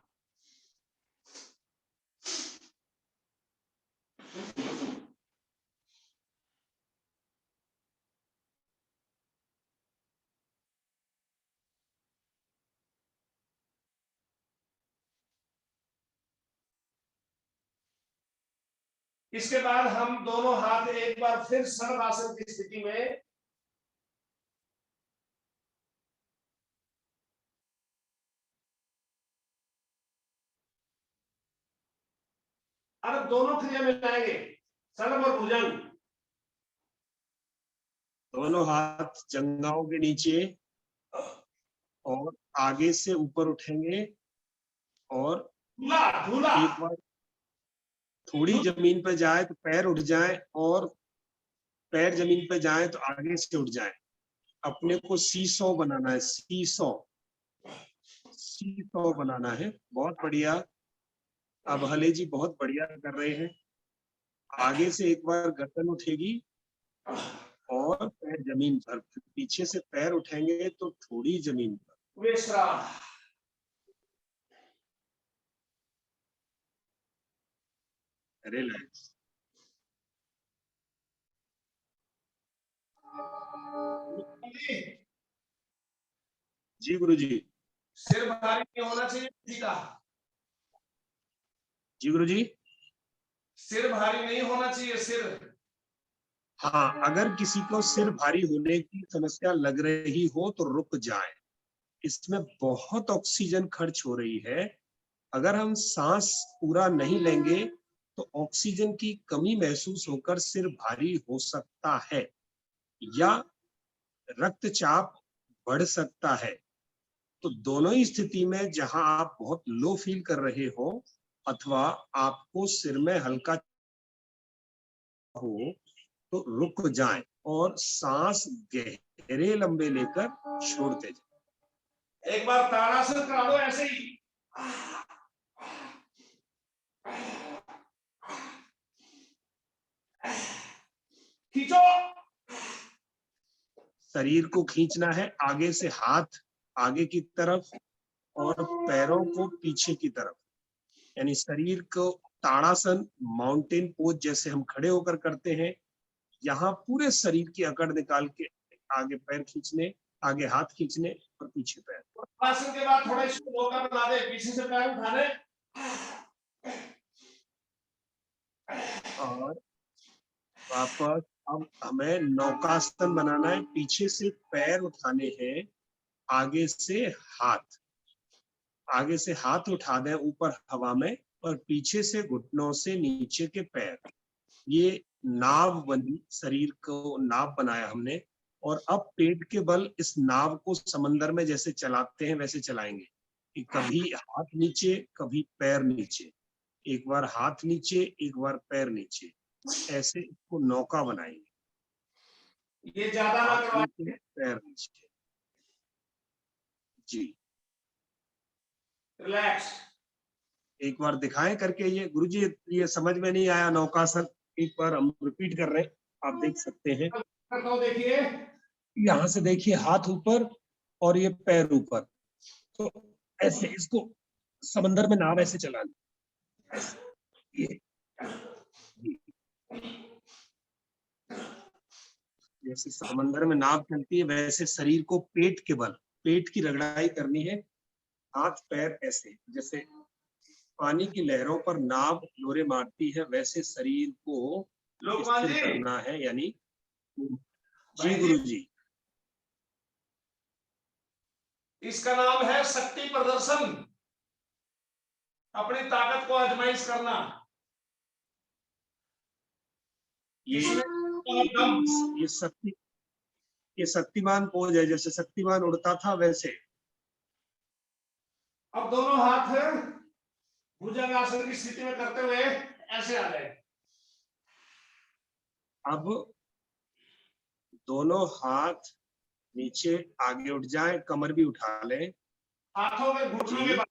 S1: इसके बाद हम दोनों हाथ एक बार फिर सर्वासन की स्थिति में अब दोनों क्रिया में जाएंगे, सड़म और भुजंग।
S2: दोनों हाथ जंघाओं के नीचे और आगे से ऊपर उठेंगे और
S1: धूला धूला
S2: एक बार थोड़ी जमीन पर जाए तो पैर उठ जाए, और पैर जमीन पर जाए तो आगे से उठ जाए। अपने को सीसॉ बनाना है, सीसॉ सीसॉ बनाना है। बहुत बढ़िया, अब हले जी बहुत बढ़िया कर रहे हैं। आगे से एक बार गर्दन उठेगी और पैर जमीन पर, पीछे से पैर उठेंगे तो थोड़ी जमीन पर।
S1: विश्राम।
S2: रिलैक्स। जी गुरु जी।
S1: सिर भारी नहीं होना चाहिए किसी का,
S2: जी गुरु जी।
S1: सिर भारी नहीं होना चाहिए, सिर।
S2: हाँ, अगर किसी को सिर भारी होने की समस्या लग रही हो तो रुक जाए, इसमें बहुत ऑक्सीजन खर्च हो रही है। अगर हम सांस पूरा नहीं लेंगे तो ऑक्सीजन की कमी महसूस होकर सिर भारी हो सकता है या रक्तचाप बढ़ सकता है। तो दोनों ही स्थिति में, जहां आप बहुत लो फील कर रहे हो अथवा आपको सिर में हल्का हो, तो रुक जाएं और सांस गहरे लंबे लेकर छोड़ते जाएं।
S1: एक बार ताड़ासन करा दो ऐसे ही। खींचो।
S2: शरीर को खींचना है, आगे से हाथ आगे की तरफ और पैरों को पीछे की तरफ, यानी शरीर को ताड़ासन, माउंटेन पोज जैसे हम खड़े होकर करते हैं, यहाँ पूरे शरीर की अकड़ निकाल के आगे पैर खींचने, आगे हाथ खींचने और पीछे पैर।
S1: ताड़ासन के बाद थोड़ा इसको मौका बना दे, पीछे से पैर उठाने
S2: और वापस अब हमें नौकासन बनाना है। पीछे से पैर उठाने हैं, आगे से हाथ उठा दें ऊपर हवा में और पीछे से घुटनों से नीचे के पैर। ये नाव बनी, शरीर को नाव बनाया हमने, और अब पेट के बल इस नाव को समंदर में जैसे चलाते हैं वैसे चलाएंगे कि कभी हाथ नीचे कभी पैर नीचे, एक बार हाथ नीचे एक बार पैर नीचे, ऐसे इसको नौका बनाएंगे।
S1: ये ज्यादा ना
S2: हाथ
S1: करवाए।
S2: नीचे पैर नीचे। जी
S1: रिलैक्स।
S2: एक बार दिखाएं करके। ये गुरुजी ये समझ में नहीं आया नौकासन, एक बार हम रिपीट कर रहे हैं, आप देख सकते हैं।
S1: तो देखिए,
S2: यहाँ से देखिए हाथ ऊपर और ये पैर ऊपर, तो ऐसे इसको समंदर में नाव ऐसे चलानी, ये जैसे समंदर में नाव चलती है वैसे शरीर को पेट के बल, पेट की रगड़ाई करनी है। हाथ पैर ऐसे, जैसे पानी की लहरों पर नाव लोरे मारती है वैसे शरीर को
S1: लोकमान
S2: स्थिर
S1: जी
S2: करना है। यानी जी
S1: भाई
S2: गुरु
S1: जी,
S2: जी।
S1: इसका नाम है शक्ति प्रदर्शन, अपनी ताकत को आजमाइश करना।
S2: ये शक्तिमान पोज है, जैसे शक्तिमान उड़ता था वैसे।
S1: अब दोनों हाथ भुजंगासन की स्थिति में करते हुए ऐसे आ जाए।
S2: अब दोनों हाथ नीचे आगे उठ जाए, कमर भी उठा लें,
S1: हाथों में घुटनों के बल,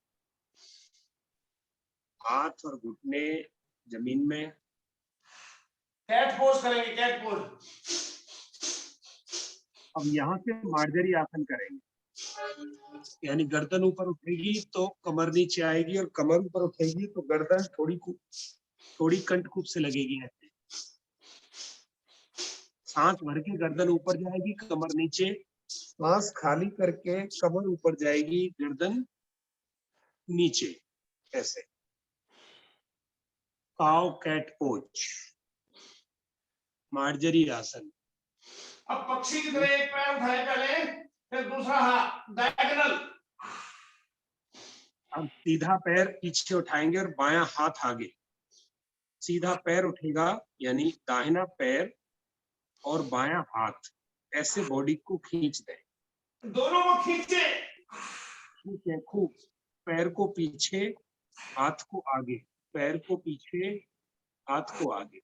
S2: हाथ और घुटने जमीन में।
S1: कैट पोज करेंगे, कैट पोज।
S2: अब यहाँ से मार्जरी आसन करेंगे, यानी गर्दन ऊपर उठेगी तो कमर नीचे आएगी, और कमर ऊपर उठेगी तो गर्दन थोड़ी कंठकूप से लगेगी ऐसे। सांस भर के गर्दन ऊपर जाएगी, कमर नीचे, सांस खाली करके कमर ऊपर जाएगी, गर्दन नीचे, ऐसे। काव कैट पोज, मार्जरी आसन।
S1: अब पक्षी की तरह एक पैर उठाए पहले, फिर दूसरा हाथ डायगोनल।
S2: अब सीधा पैर पीछे उठाएंगे और बायां हाथ आगे। सीधा पैर उठेगा, यानी दाहिना पैर और बायां हाथ ऐसे बॉडी को खींच दें।
S1: दोनों को खींचे,
S2: ठीक है, खूब। पैर को पीछे, हाथ को आगे, पैर को पीछे, हाथ को आगे,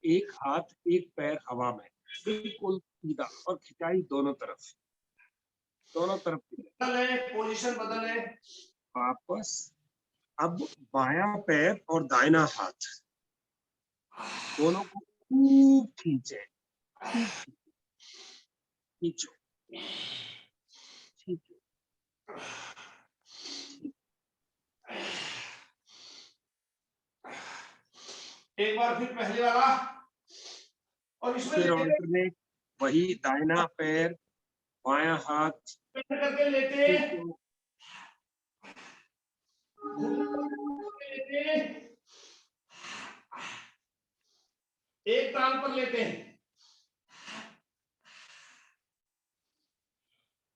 S2: एक हाथ एक पैर हवा में, बिल्कुल सीधा, और खिंचाई दोनों तरफ
S1: बदले, पोजीशन बदले।
S2: वापस। अब बायां पैर और दाहिना हाथ दोनों को खूब खींचे, खींचो, खींचो।
S1: एक बार फिर पहले वाला, और इसमें
S2: फिर
S1: लेटे
S2: ऑल्टरनेट, वही दाहिना पैर बायां हाथ,
S1: करके लेटे,
S2: खींचो।
S1: लेटे, एक टांग पर लेते हैं,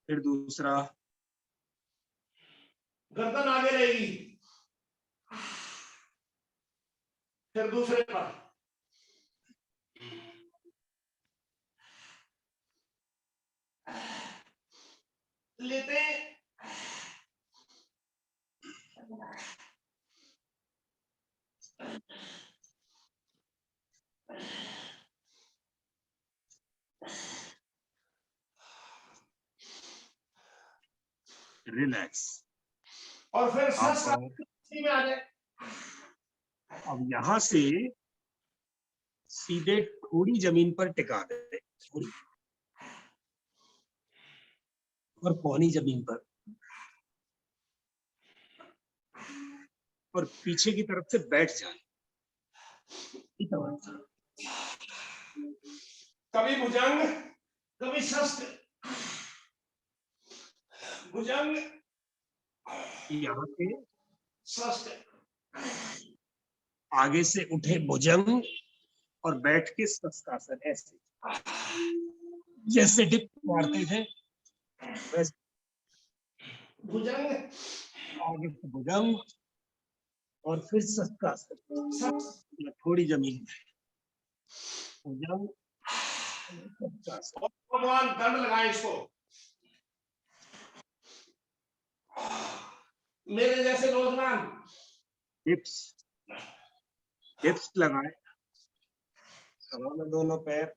S2: फिर दूसरा,
S1: गर्दन आगे रहेगी, फिर दूसरे पर लेते,
S2: रिलैक्स।
S1: और फिर
S2: अब
S1: में आ जाए।
S2: यहां से सीधे थोड़ी जमीन पर टिका दे, थोड़ी, और पौनी जमीन पर, और पीछे की तरफ से बैठ जाए।
S1: कभी भुजंग, कभी शस्त्र, भुजंग,
S2: यहाँ से
S1: शस्त्र,
S2: आगे से उठे भुजंग, और बैठ के शस्त्रासन, ऐसे जैसे डिप मारते थे वैसे।
S1: भुजंग,
S2: आगे से भुजंग, और फिर शस्त्रासन, थोड़ी जमीन में भुजंग, शस्त्रासन।
S1: भगवान दंड लगाए इसको, मेरे जैसे नौजवान
S2: डिप्स लगाए, हवा में दोनों पैर,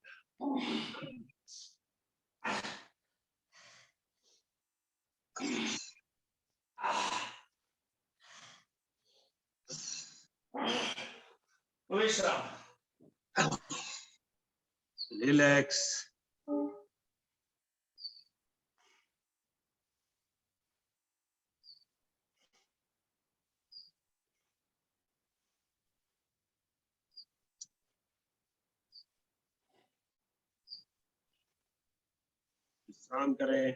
S1: विश्राम,
S2: रिलैक्स। विश्राम करें।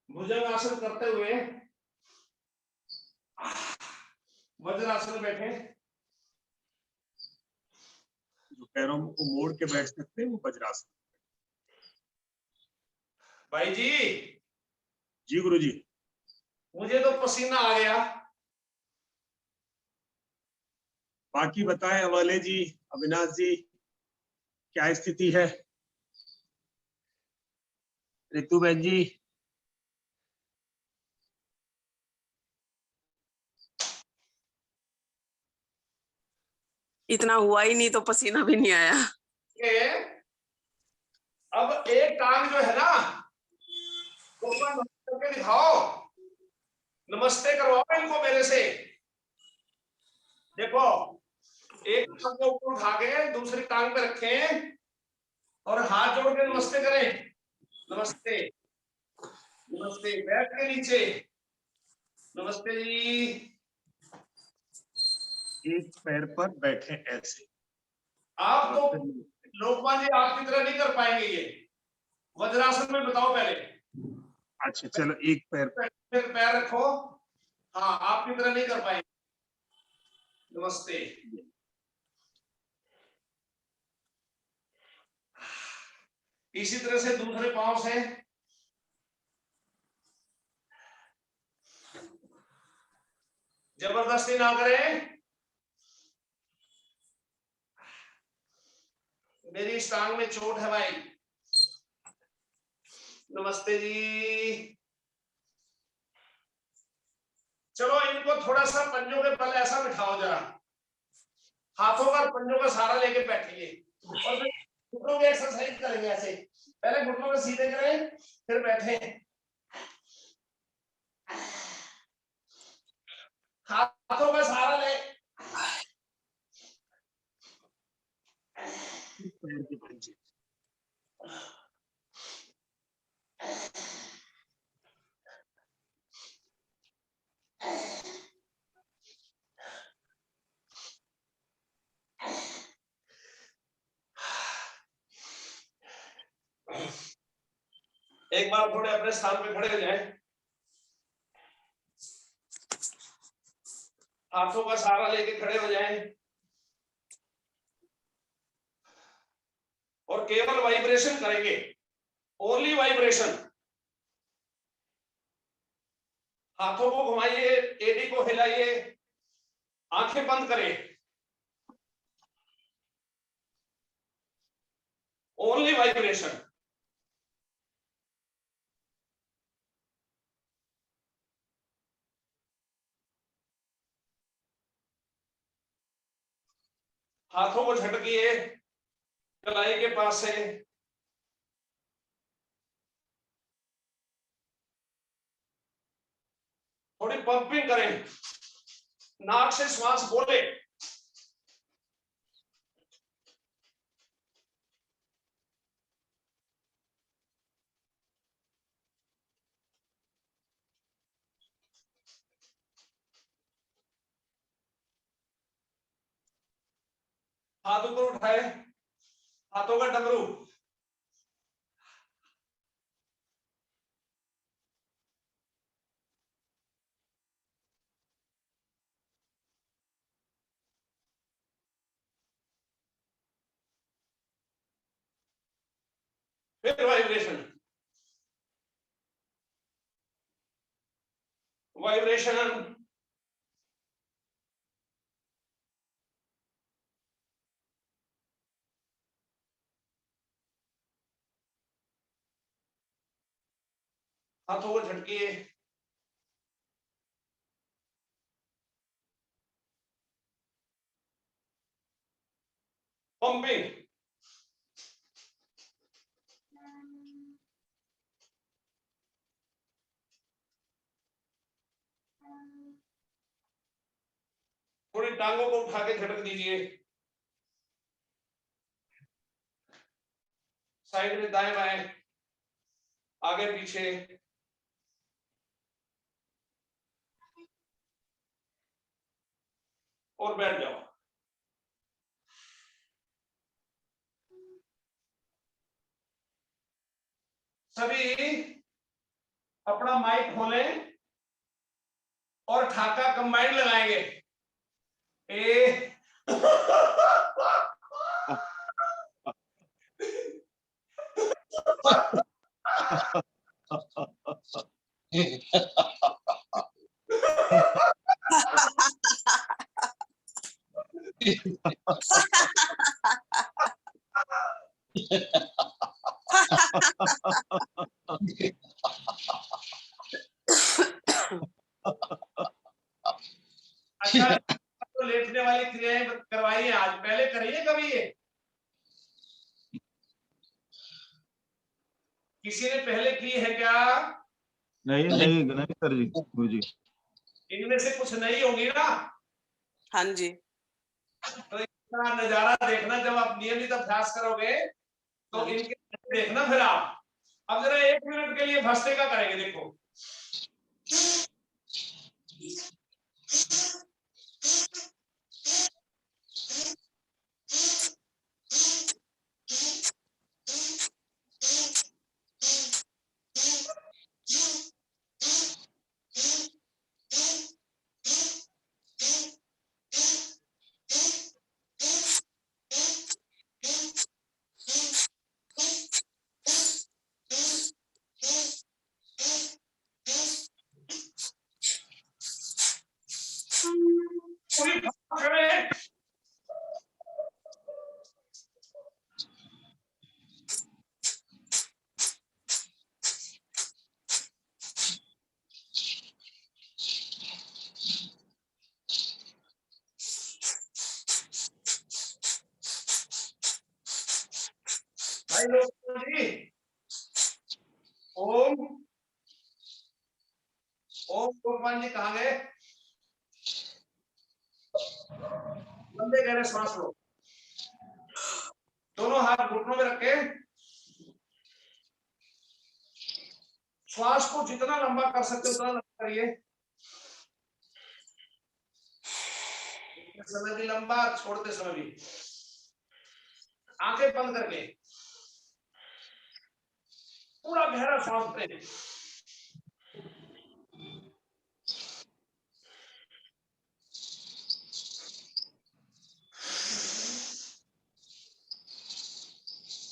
S1: भुजंगासन करते हुए वज्रासन में बैठे,
S2: जो पैरों को मोड़ के बैठ सकते हैं वो वज्रासन।
S1: भाई जी,
S2: जी गुरु जी।
S1: मुझे तो पसीना आ गया।
S2: बाकी बताएं अवाले जी, अविनाश जी, क्या स्थिति है? रितु बहन जी,
S4: इतना हुआ ही नहीं तो पसीना भी नहीं आया।
S1: अब एक टांग जो है ना ऊपर करके दिखाओ, नमस्ते करवाओ इनको मेरे से। देखो, एक टांग को ऊपर उठा के दूसरी टांग पे रखें और हाथ जोड़ के नमस्ते करें। नमस्ते, नमस्ते। बैठ के नीचे, नमस्ते जी।
S2: एक पैर पर बैठे ऐसे।
S1: आप तो लोकमान जी आपकी तरह नहीं कर पाएंगे ये। वज्रासन में बताओ पहले।
S2: अच्छा चलो, एक पैर
S1: फिर पैर रखो। हाँ, आपकी तरह नहीं कर पाएंगे। नमस्ते। इसी तरह से दूसरे पांव से जबरदस्ती ना करें। मेरी इस टांग में चोट है भाई। नमस्ते जी। चलो इनको थोड़ा सा पंजों के बल ऐसा बिठाओ जरा, हाथों का पंजों का सहारा लेके बैठिए और फिर घुटनों की एक्सरसाइज करेंगे ऐसे। पहले घुटनों को सीधे करें, फिर बैठे, हाथों का सहारा ले।
S2: पैर के पंजे।
S1: एक बार थोड़े अपने स्थान पे खड़े हो जाएं, हाथों का सहारा लेके खड़े हो जाएं और केवल वाइब्रेशन करेंगे, ओनली वाइब्रेशन। हाथों को घुमाइए, एडी को हिलाइए, आंखें बंद करें, ओनली वाइब्रेशन। हाथों को झटकिए कलाई के पास से, थोड़ी पंपिंग करें, नाक से श्वास बोले। हाथ ऊपर उठाए, हाथों का डमरू, फिर वाइब्रेशन, वाइब्रेशन। हाथों को झटकिए, पंपिंग। थोड़ी टांगों को उठा के झटक दीजिए, साइड में दाएं बाएं, आगे पीछे। और बैठ जाओ। सभी अपना माइक खोलें और ठाका कंबाइंड लगाएंगे। ए अच्छा, तो लेटने वाली क्रियाएं करवाइए, आज पहले करिए कभी ये? किसी ने पहले की है क्या?
S3: नहीं सर जी, गुरुजी।
S1: इनमें से कुछ नहीं होगी ना?
S4: हाँ जी।
S1: तो इसका नजारा देखना, जब आप नियमित अभ्यास करोगे तो इनके देखना। फिर आप अब जरा 1 मिनट के लिए भस्त्रिका करेंगे, देखो। पूरी करें। भाई लोग जी, ओम भगवान जी कहाँ गए? लंबे गहरे सांस लो, दोनों हाथ घुटनों में रखे, श्वास को जितना लंबा कर सकते हो उतना लंबा करिए। समय भी लंबा, छोड़ते समय भी। आंखें बंद करके पूरा गहरा सांस लें।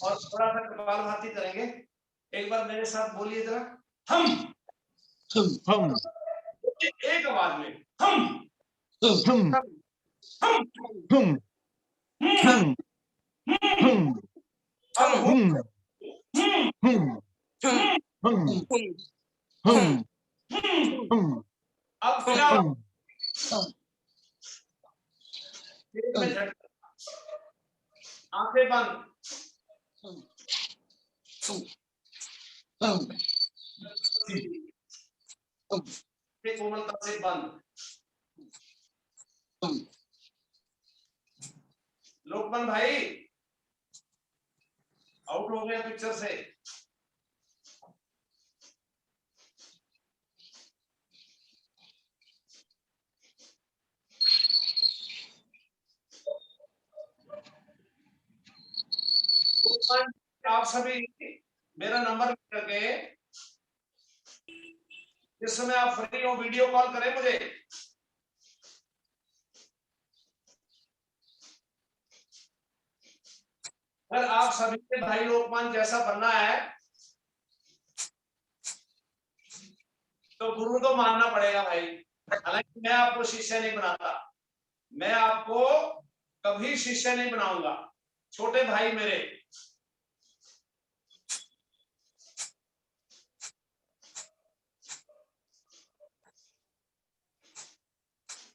S1: और थोड़ा सा कपालभाति करेंगे। एक बार मेरे साथ बोलिए जरा, हम। एक आवाज में हम। अब फिर आप में झटका, आंखें बंद, कोमलता से बंद। लोकमान भाई आउट हो गया पिक्चर से। आप सभी मेरा नंबर करके, जिस समय आप फ्री हो वीडियो कॉल करें मुझे। अगर आप सभी के भाई लोकमान जैसा बनना है तो गुरु तो मानना पड़ेगा भाई। हालांकि मैं आपको शिष्य नहीं बनाता, मैं आपको कभी शिष्य नहीं बनाऊंगा, छोटे भाई मेरे।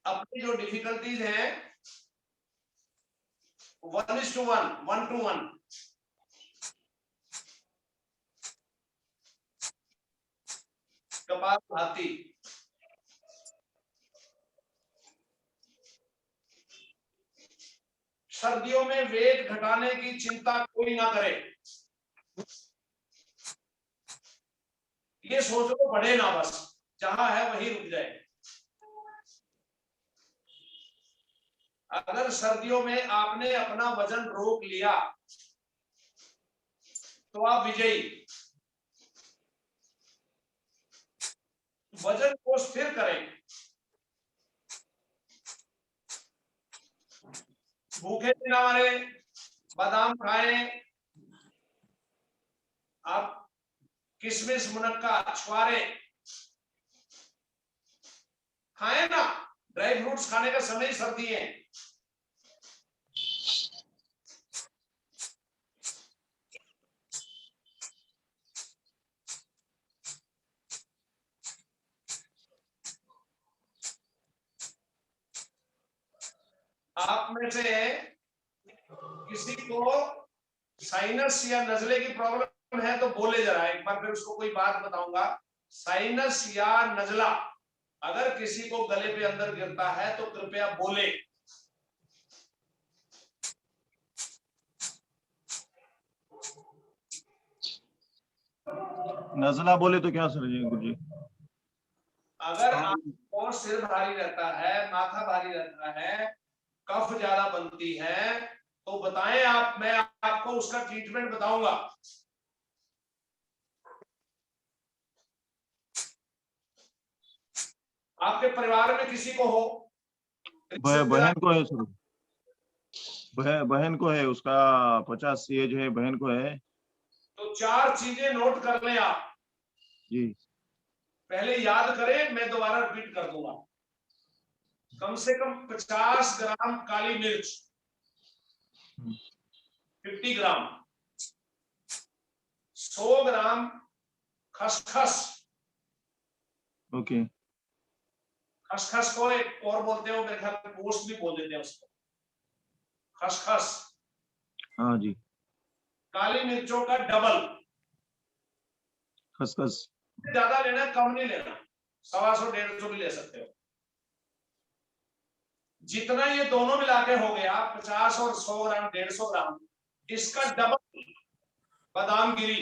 S1: अपनी जो डिफिकल्टीज हैं 1:1, 1:1। कपालभाति, सर्दियों में वेट घटाने की चिंता कोई ना करे। ये सोच लो बढ़े ना, बस जहां है वहीं रुक जाए। अगर सर्दियों में आपने अपना वजन रोक लिया तो आप विजयी। वजन को स्थिर करें, भूखे बिना मरे, बादाम खाएं, आप किशमिश, मुनक्का, छुआरे खाएं ना। ड्राई फ्रूट्स खाने का समय ही सर्दी है। आप में से किसी को साइनस या नजले की प्रॉब्लम है तो बोले जरा एक बार, फिर उसको कोई बात बताऊंगा। साइनस या नजला अगर किसी को गले पे अंदर गिरता है तो कृपया बोले।
S3: नजला बोले तो क्या सर जी गुरुजी?
S1: अगर आपको सिर भारी रहता है, माथा भारी रहता है, कफ ज्यादा बनती है तो बताएं आप, मैं आपको उसका ट्रीटमेंट बताऊंगा। आपके परिवार में किसी को हो?
S3: बहन को है सर, बहन को है, उसका 50 एज है, बहन को है
S1: तो 4 चीजें नोट कर लें आप
S3: जी।
S1: पहले याद करें, मैं दोबारा रिपीट कर दूंगा। कम से कम 50 ग्राम काली मिर्च, 50 ग्राम, 100 ग्राम खसखस।
S3: ओके।
S1: खसखस को एक और बोलते हो, मेरे ख्याल में पोस्ट भी बोल देते हैं उसको, खसखस।
S3: हाँ जी।
S1: काली मिर्चों का डबल।
S3: खसखस
S1: ज्यादा लेना, कम नहीं लेना, 125 150 भी ले सकते हो। जितना ये दोनों मिला के हो गया 50 और 100 ग्राम 150 ग्राम, इसका डबल बादाम गिरी।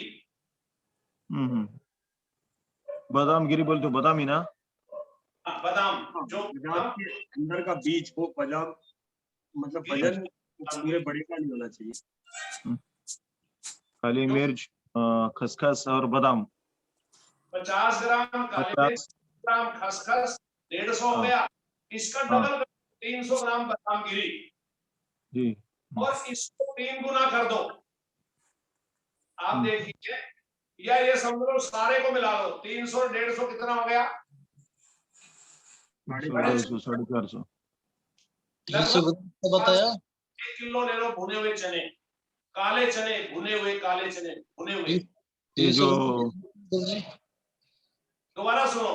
S3: बादाम गिरी बोलते हो, बादाम ही ना?
S1: बादाम जो
S2: बादाम के अंदर का बीज वो बादाम, मतलब वजन पूरे बड़े का नहीं होना चाहिए।
S3: काली मिर्च, खसखस और बादाम।
S1: 50 ग्राम काली मिर्च,
S3: 50
S1: ग्राम खसखस, 150 हो
S3: हाँ
S1: गया। इसका
S3: हाँ
S1: डबल 300 ग्राम बादाम गिरी,
S3: जी।
S1: और इसको 3 गुना कर दो। आप देखिए, या ये समझ लो सारे को मिला लो, 300 और 150 कितना हो गया?
S3: 250 450।
S1: बताया। 1 किलो ले लो भुने हुए चने, काले चने, भुने हुए काले चने, भुने हुए।
S3: ये जो
S1: दोबारा सुनो,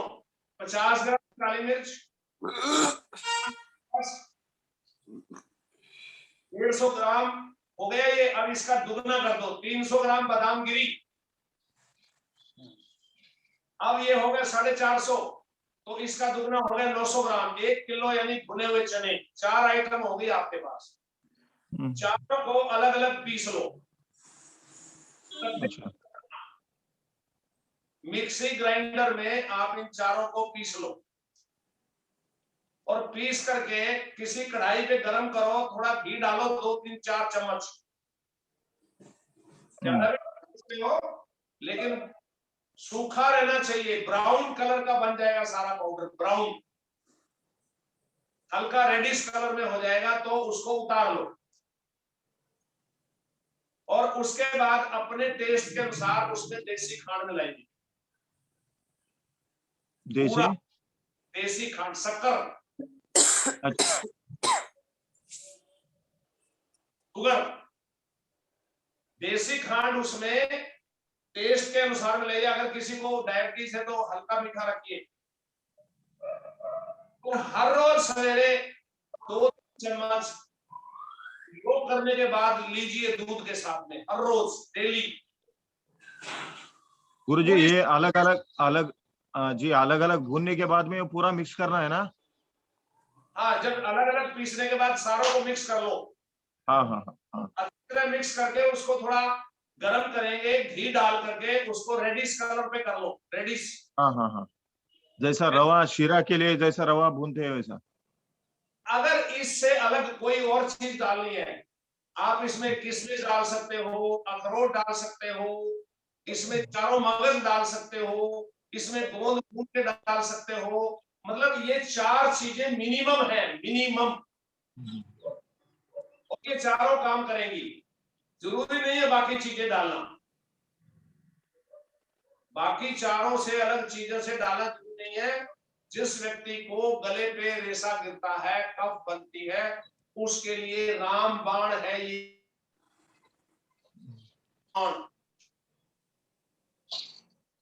S1: 50 ग्राम काली मिर्च, 150 ग्राम हो गया ये। अब इसका दुगना कर दो, 300 ग्राम बादाम गिरी। अब ये हो गया 450, तो इसका दुगना हो गया 900 ग्राम, 1 किलो यानी भुने हुए चने। 4 आइटम हो गई आपके पास। चारों को अलग अलग पीस लो।
S3: अच्छा।
S1: मिक्सी ग्राइंडर में आप इन चारों को पीस लो, और पीस करके किसी कढ़ाई पे गरम करो, थोड़ा घी डालो, 2-3-4 चम्मच, ज्यादा भी हो, लेकिन सूखा रहना चाहिए। ब्राउन कलर का बन जाएगा सारा पाउडर, ब्राउन, हल्का रेडिश कलर में हो जाएगा, तो उसको उतार लो। और उसके बाद अपने टेस्ट के अनुसार उसमें देसी खांड मिलाएंगे, पूरा देसी खांड, शक्कर,
S3: अच्छा।
S1: शुगर, देसी खांड उसमें टेस्ट के अनुसार मिलाइए। अगर किसी को डायबिटीज है तो हल्का मीठा रखिए। तो हर रोज सवेरे 2 चम्मच योग करने के बाद लीजिए दूध के साथ में, हर रोज डेली।
S3: गुरुजी ये अलग अलग जी अलग अलग भूनने के बाद में पूरा मिक्स करना है ना?
S1: हाँ, जब अलग अलग पीसने के बाद सारों को मिक्स कर लो।
S3: हाँ हाँ हाँ।
S1: अच्छी तरह मिक्स करके उसको थोड़ा गरम करेंगे, घी डाल करके उसको रेडिश कलर पे कर लो, रेडिश।
S3: हाँ हाँ हाँ, जैसा रवा शीरा के लिए जैसा रवा भूनते हैं वैसा।
S1: अगर इससे अलग कोई और चीज डालनी है, आप इसमें किशमिश डाल सकते हो, अखरोट डाल सकते हो, इसमें चारों मगज डाल सकते हो, इसमें गोंद भून के डाल सकते हो। मतलब ये 4 चीजें मिनिमम है, मिनिमम, और ये चारों काम करेंगी। जरूरी नहीं है बाकी चीजें डालना, बाकी चारों से अलग चीजों से डालना जरूरी नहीं है। जिस व्यक्ति को गले पे रेशा गिरता है, कफ बनती है, उसके लिए रामबाण है ये।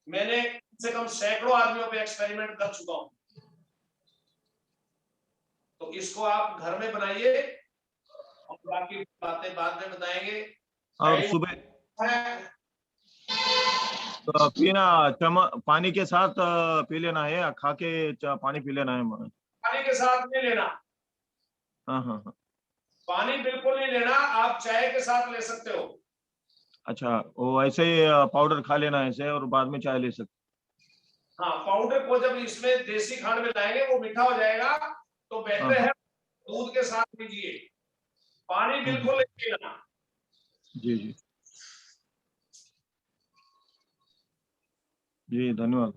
S1: मैंने कम से कम सैकड़ों आदमियों पे एक्सपेरिमेंट कर चुका हूं। तो इसको आप घर में बनाइए, बाकी बातें बाद में बताएंगे।
S3: और
S1: टाइम
S3: सुबह
S1: है,
S3: तो पीना पानी के साथ पी लेना है या खा के पानी पी लेना है महाराज?
S1: पानी के साथ नहीं लेना,
S3: हाँ हाँ हाँ।
S1: पानी बिल्कुल नहीं लेना, आप चाय के साथ ले सकते हो।
S3: अच्छा, वो ऐसे ही पाउडर खा लेना है ऐसे और बाद में चाय ले सकते।
S1: हाँ, पाउडर को जब इसमें देसी खांड में लाएंगे वो मीठा हो जाएगा, तो
S3: हाँ
S1: बेहतर
S3: हाँ।
S1: है दूध के साथ लीजिए, पानी बिल्कुल नहीं लेना।
S3: जी जी जी, धन्यवाद।